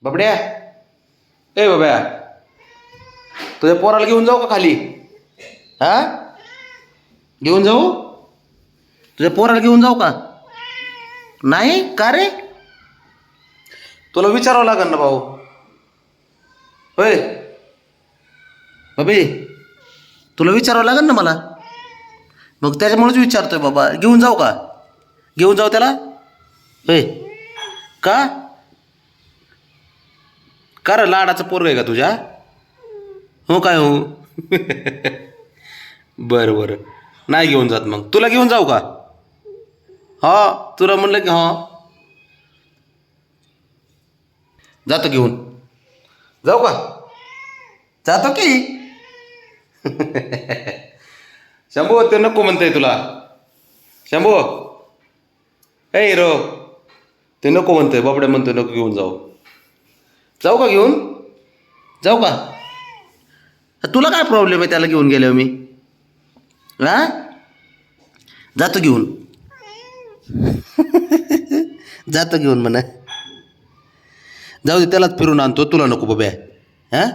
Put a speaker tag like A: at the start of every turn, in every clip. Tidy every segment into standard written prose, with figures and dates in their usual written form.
A: बबड्या, ए बब्या, तुझ्या पोराला घेऊन जाऊ का खाली? हा, घेऊन जाऊ? तुझ्या पोराला घेऊन जाऊ का? नाही का रे? तुला विचारावं लागेल ना भाऊ. होय बबी, तुला विचारावं लागेल ना मला. मग त्याच्यामुळेच विचारतोय बाबा, घेऊन जाऊ का? घेऊन जाऊ त्याला? होय का? का रे, लाडाचं पोरग आहे का तुझ्या? हो काय हो? बरं बरं, नाही घेऊन जात. मग तुला घेऊन जाऊ का? हा, तुला म्हणलं की हा जातो घेऊन. जाऊ का? जातो की. शंभू, ते नको म्हणतंय तुला. शंभू, ए हिरो, ते नको म्हणतोय. बाबड्या म्हणतोय नको घेऊन जाऊ. जाऊ का घेऊन? जाऊ का? तुला काय प्रॉब्लेम आहे त्याला घेऊन गेल्यावर मी? हा, जातो घेऊन. जातो घेऊन म्हणा. जाऊ दे, त्यालाच फिरून आणतो, तुला नको बब्या. हां,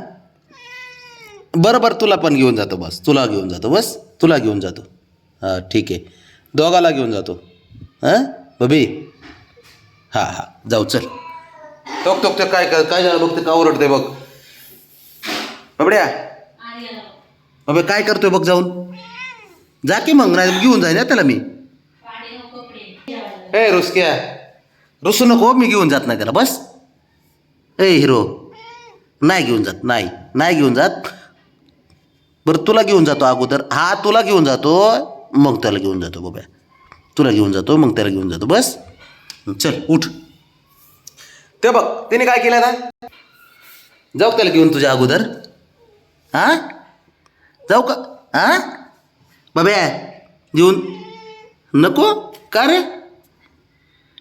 A: बरं बरं, तुला पण घेऊन जातो. बस तुला घेऊन जातो, बस तुला घेऊन जातो. हां ठीक आहे, दोघाला घेऊन जातो. हां बबी, हां हां, जाऊ चल. टोक टोक, काय काय झालं बघ, ते का ओरडते बघ. बबड्या, बबे काय करतोय बघ, जाऊन जा की. मग नाही घेऊन जाईन ना त्याला मी. ए रुसक्या, रुसू नको, मी घेऊन जात नाही त्याला. बस ए हिरो, नाही घेऊन जात, नाही नाही घेऊन जात. बरं तुला घेऊन जातो अगोदर. हा, तुला घेऊन जातो, मग त्याला घेऊन जातो बाबा. तुला घेऊन जातो, मग त्याला घेऊन जातो. बस चल, उठ. ते बघ त्याने काय केलं ना. जाऊ त्याला घेऊन तुझ्या अगोदर? हां, जाऊ का? हां बाब्या, घेऊन नको का रे?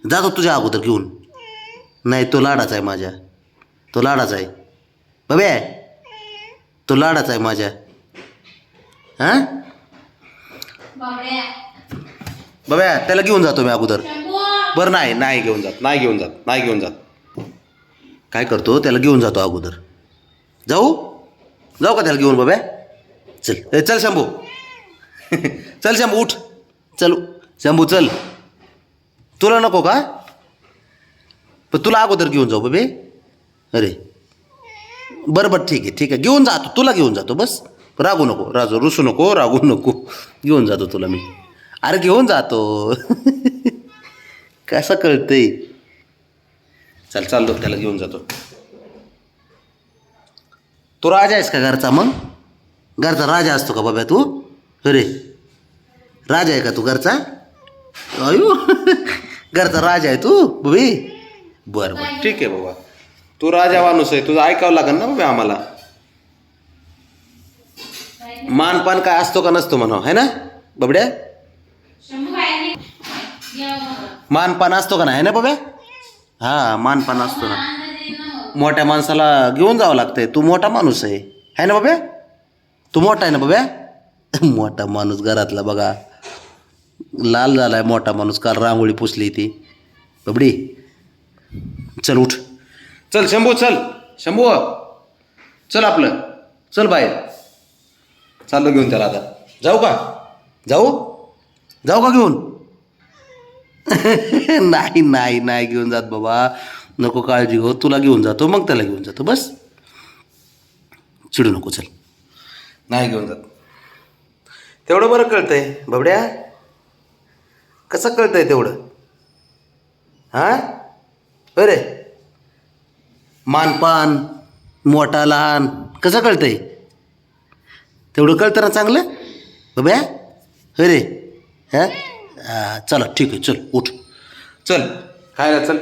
A: जातो तुझ्या अगोदर घेऊन. नाही, तो लाडाचा आहे माझ्या, तो लाडाचा आहे बाब्या, तो लाडाचा आहे माझ्या. हां बाब्या, त्याला घेऊन जातो मी अगोदर. बरं नाही, नाही घेऊन जात, नाही घेऊन जात, नाही घेऊन जात. काय करतो, त्याला घेऊन जातो अगोदर. जाऊ? जाऊ का त्याला घेऊन बाब्या? चल, ए चल शंभू. चल शंभू, उठ. चल शंभू, चल. तुला नको का? पण तुला अगोदर घेऊन जाऊ बाबे. अरे बरं बरं, ठीक आहे ठीक आहे, घेऊन जातो, तुला घेऊन जातो. बस रागू नको, रुसू नको, रागू नको. घेऊन जातो तुला मी. अरे घेऊन जातो. कसं कळतंय? चल, चाललो, त्याला घेऊन जातो. तू राजा आहेस का घरचा? मग घरचा राजा असतो का बाबा तू? अरे राजा आहे का तू घरचा? अयो, घरचा राजा आहे तू बबी? बरं बरं, ठीक आहे बाबा, तू राजा माणूस आहे, तुझं ऐकावं लागेल ना बाबा आम्हाला. मानपान काय असतो का नसतो म्हणा, है ना बबड्या? मानपान असतो का नाही ना बाबा? हां, मानपान असतो ना. मोठ्या माणसाला घेऊन जावं लागतंय. तू मोठा माणूस आहे ना बाबा? तू मोठा आहे ना बाबा? मोठा माणूस घरातला बघा, लाल झालाय मोठा माणूस. काल रांगोळी पुसली ती. बबडी चल, उठ. चल शंभू, चल शंभू, चल आपलं, चल बाहेर. चाललो घेऊन त्याला आता. जाऊ का? जाऊ? जाऊ का घेऊन? नाही नाही नाही घेऊन जात बाबा, नको काळजी घेऊ. तुला घेऊन जातो, मग त्याला घेऊन जातो. बस चिडू नको. चल, नाही घेऊन जात. तेवढं बरं कळतंय बबड्या. कसं कळतंय तेवढं? हां अरे, मानपान मोठा लहान कसं कळतंय? तेवढं कळतं ना चांगलं बब्या. अरे हां, चला ठीक आहे, चल उठ. चल खायला चल.